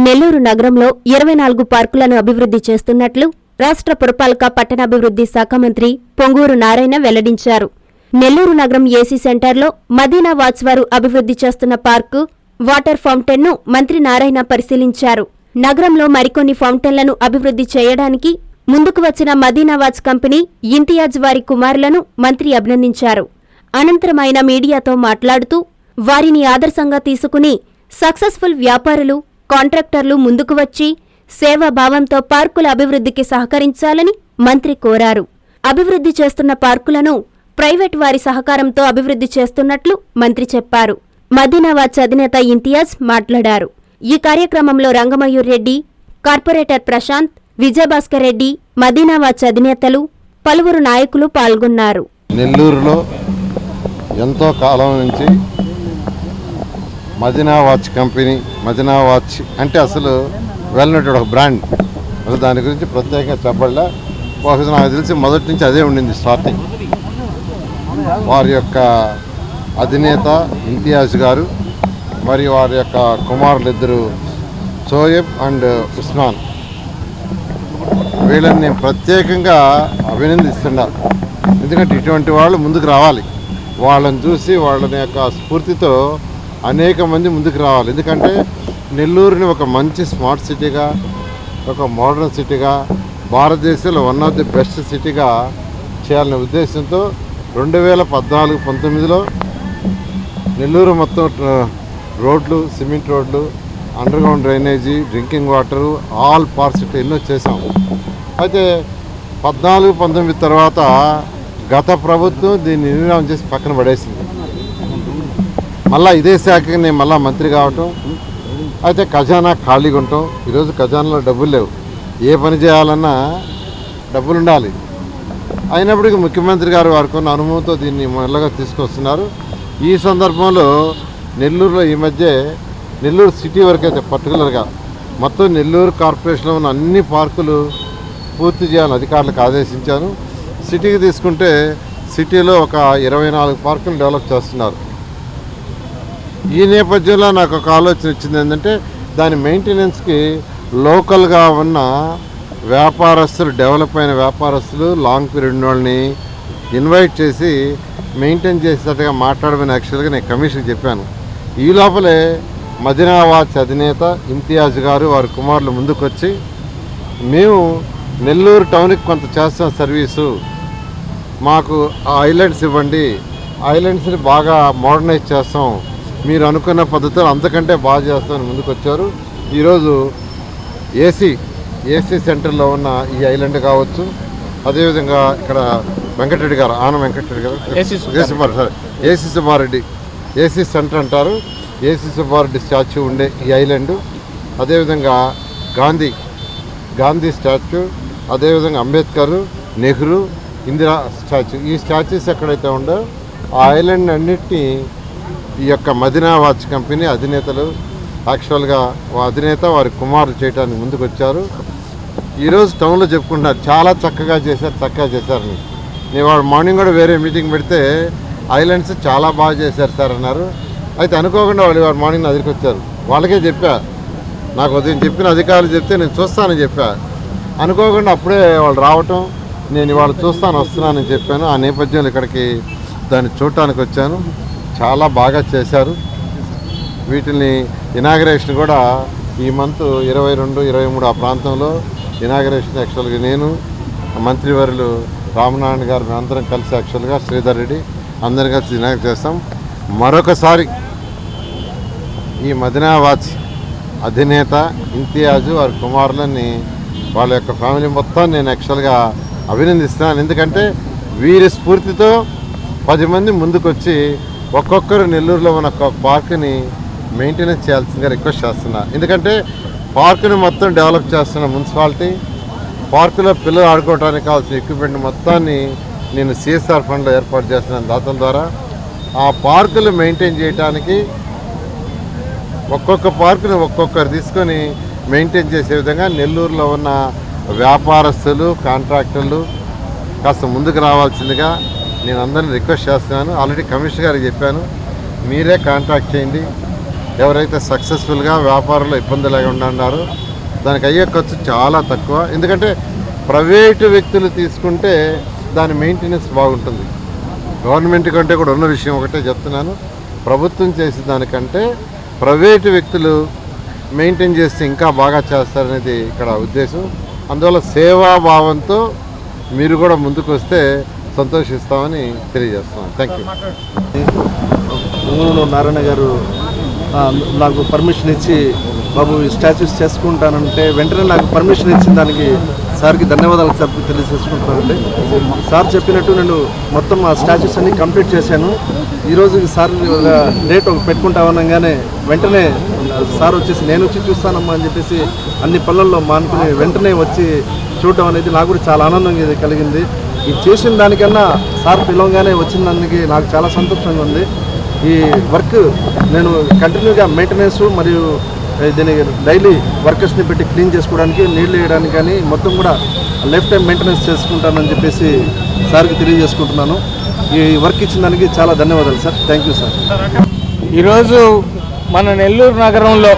నెల్లూరు నగరంలో 24 పార్కులను అభివృద్ధి చేస్తున్నట్లు రాష్ట్ర పురపాలక పట్టణాభివృద్ధి శాఖ మంత్రి పొంగూరు నారాయణ వెల్లడించారు. నెల్లూరు నగరం ఏసీ సెంటర్లో మదీనా వాచ్ వారు అభివృద్ధి చేస్తున్న పార్కు, వాటర్ ఫౌంటైన్ను మంత్రి నారాయణ పరిశీలించారు. నగరంలో మరికొన్ని ఫౌంటైన్లను అభివృద్ధి చేయడానికి ముందుకు వచ్చిన మదీనా వాచ్ కంపెనీ ఇంతియాజ్ వారి కుమారులను మంత్రి అభినందించారు. అనంతరం ఆయన మీడియాతో మాట్లాడుతూ వారిని ఆదర్శంగా తీసుకుని సక్సెస్ఫుల్ వ్యాపారులు, కాంట్రాక్టర్లు ముందుకు వచ్చి సేవాభావంతో పార్కుల అభివృద్ధికి సహకరించాలని మంత్రి కోరారు. అభివృద్ధి చేస్తున్న పార్కులను ప్రైవేట్ వారి సహకారంతో అభివృద్ధి చేస్తున్నట్లు మంత్రి చెప్పారు. మదీనా వాచ్ అధినేత ఇంతియాజ్ మాట్లాడారు. ఈ కార్యక్రమంలో రంగమయూర్ రెడ్డి, కార్పొరేటర్ ప్రశాంత్, విజయభాస్కర్ రెడ్డి, మదీనా వాచ్ అధినేతలు, పలువురు నాయకులు పాల్గొన్నారు. నెల్లూరులో ఎంతో కాలం నుంచి Madina Watch company, Madina Watch అంటే అసలు వెల్నెట్ ఒక బ్రాండ్, అసలు దాని గురించి ప్రత్యేకంగా చెప్పడలే. బహుశా నాకు తెలిసి మొదటి నుంచి అదే ఉండింది స్టార్టింగ్. వారి యొక్క అధినేత ఇంతియాజ్ గారు మరియు వారి యొక్క కుమారులు ఇద్దరు షోయబ్ అండ్ ఉస్మాన్, వీళ్ళని నేను ప్రత్యేకంగా అభినందిస్తున్నారు. ఎందుకంటే ఇటువంటి వాళ్ళు ముందుకు రావాలి. వాళ్ళని చూసి వాళ్ళని యొక్క స్ఫూర్తితో అనేక మంది ముందుకు రావాలి. ఎందుకంటే నెల్లూరుని ఒక మంచి స్మార్ట్ సిటీగా, ఒక మోడర్న్ సిటీగా, భారతదేశంలో వన్ ఆఫ్ ది బెస్ట్ సిటీగా చేయాలనే ఉద్దేశంతో 2014-19లో నెల్లూరు మొత్తం రోడ్లు, సిమెంట్ రోడ్లు, underground drainage, drinking water, all పార్సిటీ ఎన్నో చేసాం. అయితే 14-19 తర్వాత గత ప్రభుత్వం దీన్ని నిర్ణయం చేసి పక్కన పడేసింది. మళ్ళీ ఇదే శాఖకి నేను మళ్ళీ మంత్రి కావటం, అయితే ఖజానా ఖాళీగా ఉంటాం. ఈరోజు ఖజానాలో డబ్బులు లేవు, ఏ పని చేయాలన్నా డబ్బులు ఉండాలి. అయినప్పటికీ ముఖ్యమంత్రి గారు వారికి ఉన్న అనుభవంతో దీన్ని మెల్లగా తీసుకొస్తున్నారు. ఈ సందర్భంలో నెల్లూరులో ఈ మధ్య నెల్లూరు సిటీ వరకు అయితే పర్టికులర్గా మొత్తం నెల్లూరు కార్పొరేషన్లో ఉన్న అన్ని పార్కులు పూర్తి చేయాలని అధికారులకు ఆదేశించాను. సిటీకి తీసుకుంటే సిటీలో ఒక 24 పార్కులు డెవలప్ చేస్తున్నారు. ఈ నేపథ్యంలో నాకు ఒక ఆలోచన వచ్చింది. ఏంటంటే దాని మెయింటెనెన్స్కి లోకల్గా ఉన్న వ్యాపారస్తులు, డెవలప్ అయిన వ్యాపారస్తులు, లాంగ్ పీరియడ్ వాళ్ళని ఇన్వైట్ చేసి మెయింటైన్ చేసేటట్టుగా మాట్లాడమని యాక్చువల్గా నేను కమిషన్కి చెప్పాను. ఈ లోపలే మదీనా వాచ్ అధినేత ఇంతియాజ్ గారు వారి కుమారులు ముందుకొచ్చి మేము నెల్లూరు టౌన్కి కొంత చేస్తాం సర్వీసు, మాకు ఆ ఐలాండ్స్ ఇవ్వండి, ఐలాండ్స్ని బాగా మోడర్నైజ్ చేస్తాం, మీరు అనుకున్న పద్ధతిలో అంతకంటే బాగా చేస్తామని ముందుకు వచ్చారు. ఈరోజు ఏసీ సెంటర్లో ఉన్న ఈ ఐలాండ్ కావచ్చు, అదేవిధంగా ఇక్కడ వెంకటరెడ్డి గారు, ఆనం వెంకటరెడ్డి గారు, ఏసీ సుబ్బారెడ్డి, ఏసీ సెంటర్ అంటారు, ఏసీ సుబ్బారెడ్డి స్టాచ్యూ ఉండే ఈ ఐలాండ్, అదేవిధంగా గాంధీ స్టాచ్యూ, అదేవిధంగా అంబేద్కర్, నెహ్రూ, ఇందిరా స్టాచ్యూ, ఈ స్టాచ్యూస్ ఎక్కడైతే ఉండో ఆ ఐలాండ్ అన్నిటినీ ఈ యొక్క మదీనా వాచ్ కంపెనీ అధినేతలు, యాక్చువల్గా అధినేత వారి కుమారులు చేయడానికి ముందుకు వచ్చారు. ఈరోజు టౌన్లో చెప్పుకుంటున్నారు చాలా చక్కగా చేశారని. నేను వాడు మార్నింగ్ కూడా వేరే మీటింగ్ పెడితే ఐలాండ్స్ చాలా బాగా చేశారు సార్ అన్నారు. అయితే అనుకోకుండా వాళ్ళు వాడు మార్నింగ్ నా దగ్గరికి వచ్చారు. వాళ్ళకే చెప్పా, నాకు ఉదయం చెప్పిన అధికారులు చెప్తే నేను చూస్తానని చెప్పా. అనుకోకుండా అప్పుడే వాళ్ళు రావటం, నేను ఇవాళ వస్తున్నానని చెప్పాను. ఆ నేపథ్యంలో ఇక్కడికి దాన్ని చూడటానికి వచ్చాను. చాలా బాగా చేశారు. వీటిని ఇనాగరేషన్ కూడా ఈ మంత్ 22-23 ఆ ప్రాంతంలో ఇనాగరేషన్ యాక్చువల్గా నేను, మంత్రివర్యులు రామనారాయణ గారు అందరం కలిసి యాక్చువల్గా శ్రీధర్ రెడ్డి అందరం కలిసి ఇనాగరేట్ చేస్తాం. మరొకసారి ఈ మదీనా వాచ్ అధినేత ఇంతియాజు వారి కుమారులని, వాళ్ళ యొక్క ఫ్యామిలీ మొత్తం నేను యాక్చువల్గా అభినందిస్తున్నాను. ఎందుకంటే వీరి స్ఫూర్తితో 10 మంది ముందుకొచ్చి ఒక్కొక్కరు నెల్లూరులో ఉన్న ఒక పార్కుని మెయింటెనెన్స్ చేయాల్సిందిగా రిక్వెస్ట్ చేస్తున్నా. ఎందుకంటే పార్కుని మొత్తం డెవలప్ చేస్తున్న మున్సిపాలిటీ, పార్కులో పిల్లలు ఆడుకోవడానికి కావాల్సిన ఎక్విప్మెంట్ మొత్తాన్ని నేను సిఎస్ఆర్ ఫండ్లో ఏర్పాటు చేస్తున్నాను దాతల ద్వారా. ఆ పార్కులు మెయింటైన్ చేయడానికి ఒక్కొక్క పార్కుని ఒక్కొక్కరు తీసుకొని మెయింటైన్ చేసే విధంగా నెల్లూరులో ఉన్న వ్యాపారస్తులు, కాంట్రాక్టర్లు కాస్త ముందుకు రావాల్సిందిగా నేను అందరిని రిక్వెస్ట్ చేస్తున్నాను. ఆల్రెడీ కమిషనర్ గారికి చెప్పాను, మీరే కాంట్రాక్ట్ చేయండి, ఎవరైతే సక్సెస్ఫుల్గా వ్యాపారంలో ఇబ్బంది లేకుండా ఉన్నారో దానికి అయ్యే ఖర్చు చాలా తక్కువ. ఎందుకంటే ప్రైవేటు వ్యక్తులు తీసుకుంటే దాని మెయింటెనెన్స్ బాగుంటుంది. గవర్నమెంట్ కంటే కూడా ఉన్న విషయం ఒకటే చెప్తున్నాను, ప్రభుత్వం చేసే దానికంటే ప్రైవేటు వ్యక్తులు మెయింటైన్ చేస్తే ఇంకా బాగా చేస్తారనేది ఇక్కడ ఉద్దేశం. అందువల్ల సేవాభావంతో మీరు కూడా ముందుకు వస్తే సంతోషిస్తామని తెలియజేస్తున్నాను. Thank you. పొంగూరు నారాయణ గారు నాకు పర్మిషన్ ఇచ్చి బాబు ఈ స్టాచ్యూస్ చేసుకుంటానంటే వెంటనే నాకు పర్మిషన్ ఇచ్చిన దానికి సార్కి ధన్యవాదాలు తెలియజేసుకుంటున్నానండి. సార్ చెప్పినట్టు నేను మొత్తం ఆ స్టాచ్యూస్ అన్ని కంప్లీట్ చేశాను. ఈరోజు సార్ డేట్ పెట్టుకుంటా ఉన్నాగానే వెంటనే సార్ వచ్చేసి నేను వచ్చి చూస్తానమ్మా అని చెప్పేసి అన్ని పనులలో మానుకుని వెంటనే వచ్చి చూడటం అనేది నాకు కూడా చాలా ఆనందం కలిగింది. ఇది చేసిన దానికన్నా సార్ పిలవగానే వచ్చిన దానికి నాకు చాలా సంతోషంగా ఉంది. ఈ వర్క్ నేను కంటిన్యూగా మెయింటెనెన్స్ మరియు దీనికి డైలీ వర్కర్స్ని పెట్టి క్లీన్ చేసుకోవడానికి, నీళ్లు వేయడానికి కానీ మొత్తం కూడా లైఫ్ టైం మెయింటెనెన్స్ చేసుకుంటానని చెప్పేసి సార్కి తెలియజేసుకుంటున్నాను. ఈ వర్క్ ఇచ్చిన దానికి చాలా ధన్యవాదాలు సార్. Thank you sir. ఈరోజు మన నెల్లూరు నగరంలో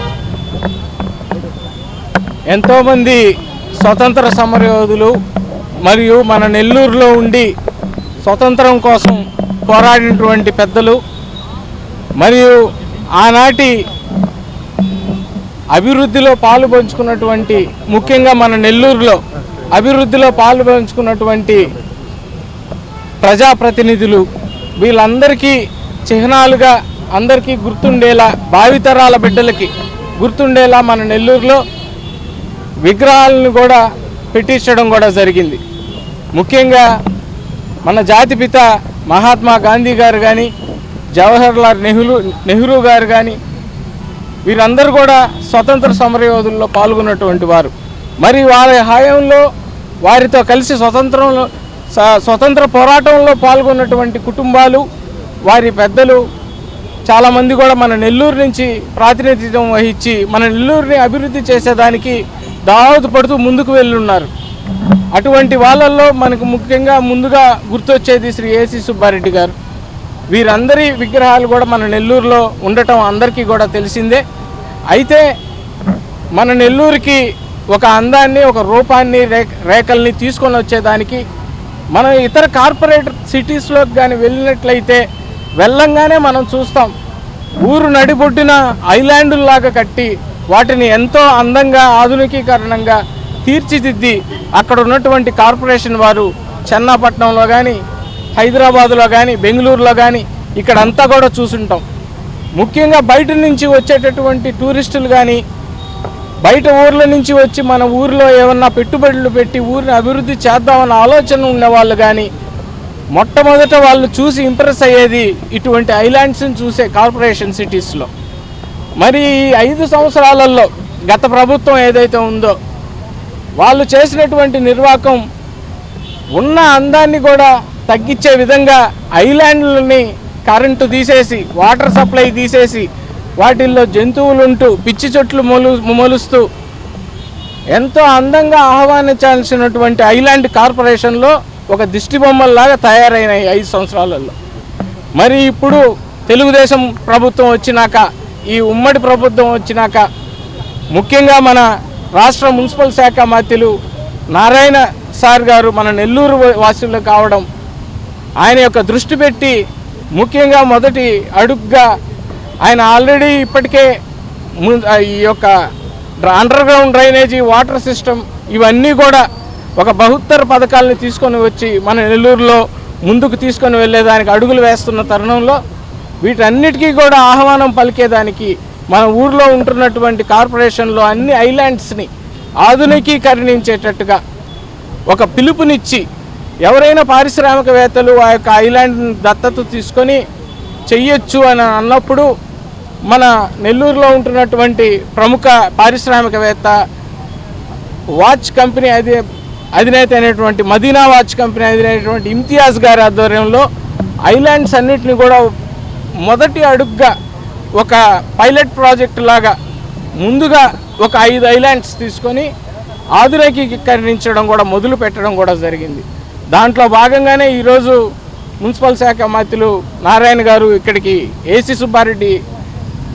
ఎంతోమంది స్వతంత్ర సమరయోధులు మరియు మన నెల్లూరులో ఉండి స్వతంత్రం కోసం పోరాడినటువంటి పెద్దలు మరియు ఆనాటి అభివృద్ధిలో పాలు పంచుకున్నటువంటి, ముఖ్యంగా మన నెల్లూరులో అభివృద్ధిలో పాలు పంచుకున్నటువంటి ప్రజాప్రతినిధులు, వీళ్ళందరికీ చిహ్నాలుగా అందరికీ గుర్తుండేలా, భావితరాల బిడ్డలకి గుర్తుండేలా మన నెల్లూరులో విగ్రహాలను కూడా పెట్టించడం కూడా జరిగింది. ముఖ్యంగా మన జాతిపిత మహాత్మా గాంధీ గారు కానీ, జవహర్లాల్ నెహ్రూ గారు కానీ, వీరందరూ కూడా స్వతంత్ర సమరయోధుల్లో పాల్గొన్నటువంటి వారు. మరి వారి హయాంలో వారితో కలిసి స్వతంత్ర పోరాటంలో పాల్గొన్నటువంటి కుటుంబాలు, వారి పెద్దలు చాలామంది కూడా మన నెల్లూరు నుంచి ప్రాతినిధ్యం వహించి మన నెల్లూరుని అభివృద్ధి చేసేదానికి దోహదపడుతూ ముందుకు వెళ్ళున్నారు. అటువంటి వాళ్ళల్లో మనకు ముఖ్యంగా ముందుగా గుర్తొచ్చేది శ్రీ ఏసీ సుబ్బారెడ్డి గారు. వీరందరి విగ్రహాలు కూడా మన నెల్లూరులో ఉండటం అందరికీ కూడా తెలిసిందే. అయితే మన నెల్లూరుకి ఒక అందాన్ని, ఒక రూపాన్ని, రేఖల్ని తీసుకొని వచ్చేదానికి మనం ఇతర కార్పొరేట్ సిటీస్లోకి కానీ వెళ్ళినట్లయితే వెళ్ళంగానే మనం చూస్తాం, ఊరు నడిబొడ్డున ఐలాండుల్లాగా కట్టి వాటిని ఎంతో అందంగా ఆధునికీకరణంగా తీర్చిదిద్ది అక్కడ ఉన్నటువంటి కార్పొరేషన్ వారు చెన్నాపట్నంలో కానీ, హైదరాబాదులో కానీ, బెంగళూరులో కానీ ఇక్కడంతా కూడా చూసుంటాం. ముఖ్యంగా బయట నుంచి వచ్చేటటువంటి టూరిస్టులు కానీ, బయట ఊర్ల నుంచి వచ్చి మన ఊరిలో ఏమన్నా పెట్టుబడులు పెట్టి ఊరిని అభివృద్ధి చేద్దామన్న ఆలోచన ఉన్నవాళ్ళు కానీ మొట్టమొదట వాళ్ళు చూసి ఇంప్రెస్ అయ్యేది ఇటువంటి ఐలాండ్స్ని చూసే కార్పొరేషన్ సిటీస్లో. మరి ఈ 5 సంవత్సరాలలో గత ప్రభుత్వం ఏదైతే ఉందో వాళ్ళు చేసినటువంటి నిర్వాహకం ఉన్న అందాన్ని కూడా తగ్గించే విధంగా ఐలాండ్లని కరెంటు తీసేసి, వాటర్ సప్లై తీసేసి, వాటిల్లో జంతువులుంటూ పిచ్చి చెట్లు మొలుస్తూ ఎంతో అందంగా ఆహ్వానించాల్సినటువంటి ఐలాండ్ కార్పొరేషన్లో ఒక దిష్టిబొమ్మల్లాగా తయారైనాయి 5 సంవత్సరాలలో. మరి ఇప్పుడు తెలుగుదేశం ప్రభుత్వం వచ్చినాక, ఈ ఉమ్మడి ప్రభుత్వం వచ్చినాక ముఖ్యంగా మన రాష్ట్ర మున్సిపల్ శాఖ మంత్రులు నారాయణ సార్ గారు మన నెల్లూరు వాసులు కావడం, ఆయన యొక్క దృష్టి పెట్టి ముఖ్యంగా మొదటి అడుగుగా ఆయన ఆల్రెడీ ఇప్పటికే ఈ యొక్క under ground drainage, water system ఇవన్నీ కూడా ఒక బహుత్తర పథకాలను తీసుకొని వచ్చి మన నెల్లూరులో ముందుకు తీసుకొని వెళ్ళేదానికి అడుగులు వేస్తున్న తరుణంలో వీటన్నిటికీ కూడా ఆహ్వానం పలికేదానికి మన ఊరిలో ఉంటున్నటువంటి కార్పొరేషన్లో అన్ని ఐలాండ్స్ని ఆధునికీకరించేటట్టుగా ఒక పిలుపునిచ్చి ఎవరైనా పారిశ్రామికవేత్తలు ఆ యొక్క ఐలాండ్ దత్తత తీసుకొని చెయ్యొచ్చు అని అన్నప్పుడు మన నెల్లూరులో ఉంటున్నటువంటి ప్రముఖ పారిశ్రామికవేత్త వాచ్ కంపెనీ అధినేత అయినటువంటి మదీనా వాచ్ కంపెనీ అధినేటువంటి ఇమ్తియాజ్ గారి ఆధ్వర్యంలో ఐలాండ్స్ అన్నిటిని కూడా మొదటి అడుగుగా ఒక పైలట్ ప్రాజెక్టు లాగా ముందుగా ఒక 5 ఐలాండ్స్ తీసుకొని ఆధునికీకరించడం కూడా మొదలు పెట్టడం కూడా జరిగింది. దాంట్లో భాగంగానే ఈరోజు మున్సిపల్ శాఖ మంత్రులు నారాయణ గారు ఇక్కడికి ఏసీ సుబ్బారెడ్డి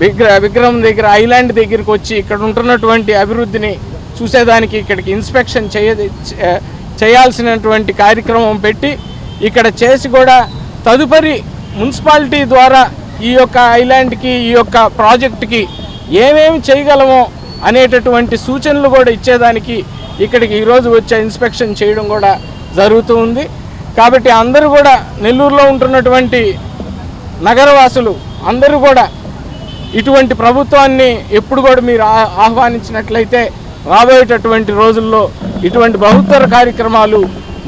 విగ్రహం దగ్గర ఐలాండ్ దగ్గరికి వచ్చి ఇక్కడ ఉంటున్నటువంటి అభివృద్ధిని చూసేదానికి ఇక్కడికి ఇన్స్పెక్షన్ చేయాల్సినటువంటి కార్యక్రమం పెట్టి ఇక్కడ చేసి కూడా తదుపరి మున్సిపాలిటీ ద్వారా ఈ యొక్క ఐలాండ్కి ఈ యొక్క ప్రాజెక్టుకి ఏమేమి చేయగలమో అనేటటువంటి సూచనలు కూడా ఇచ్చేదానికి ఇక్కడికి ఈరోజు వచ్చే ఇన్స్పెక్షన్ చేయడం కూడా జరుగుతూ ఉంది. కాబట్టి అందరూ కూడా నెల్లూరులో ఉంటున్నటువంటి నగరవాసులు అందరూ కూడా ఇటువంటి ప్రభుత్వాన్ని ఎప్పుడు కూడా మీరు ఆహ్వానించినట్లయితే రాబోయేటటువంటి రోజుల్లో ఇటువంటి బహుత్తర కార్యక్రమాలు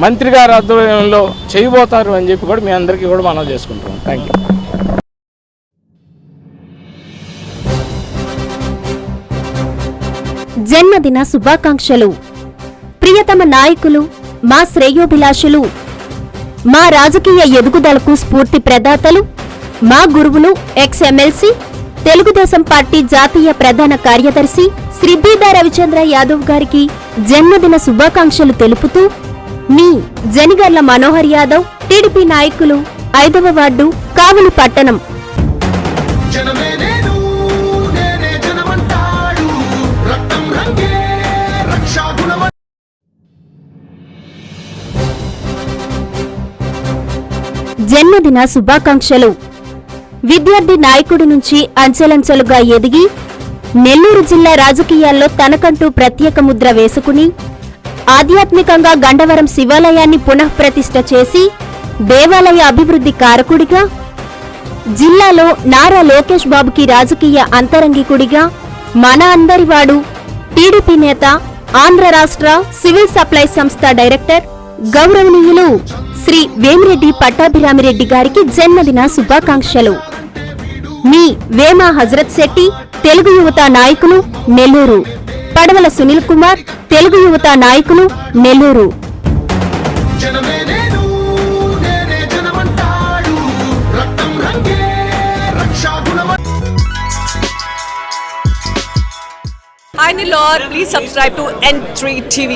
మంత్రి గారి ఆధ్వర్యంలో చేయబోతారు అని చెప్పి కూడా మీ అందరికీ కూడా మనం చేసుకుంటున్నాం. Thank you. జన్మదిన శుభాకాంక్షలు. ప్రియతమ నాయకులు, మా శ్రేయోభిలాషులు, మా రాజకీయ ఎదుగుదలకు స్ఫూర్తి ప్రదాతలు, మా గురువులు, ఎక్స్-ఎమ్మెల్సీ, తెలుగుదేశం పార్టీ జాతీయ ప్రధాన కార్యదర్శి శ్రీ బీదా రవిచంద్ర యాదవ్ గారికి జన్మదిన శుభాకాంక్షలు తెలుపుతూ మీ జనిగర్ల మనోహర్ యాదవ్, టీడీపీ నాయకులు, 5వ వార్డు, కావలి పట్టణం. జన్మదిన శుభాకాంక్షలు. విద్యార్థి నాయకుడి నుంచి అంచెలంచెలుగా ఎదిగి నెల్లూరు జిల్లా రాజకీయాల్లో తనకంటూ ప్రత్యేక ముద్ర వేసుకుని ఆధ్యాత్మికంగా గండవరం శివాలయాన్ని పునఃప్రతిష్ఠ చేసి దేవాలయ అభివృద్ధి కారకుడిగా, జిల్లాలో నారా లోకేష్ బాబుకి రాజకీయ అంతరంగికుడిగా, మన అందరివాడు, టీడీపీ నేత, ఆంధ్ర రాష్ట్ర సివిల్ సప్లైస్ సంస్థ డైరెక్టర్ గౌరవనీయులు శ్రీ వేమిరెడ్డి పట్టాభిరామిరెడ్డి గారికి జన్మదిన శుభాకాంక్షలు. మీ వేమ హజరత్ శెట్టి, తెలుగు యువత నాయకులు, నెల్లూరు. పడవల సునీల్ కుమార్, తెలుగు యువత నాయకులు, Nellore. Hi Nilor, please subscribe to N3 TV.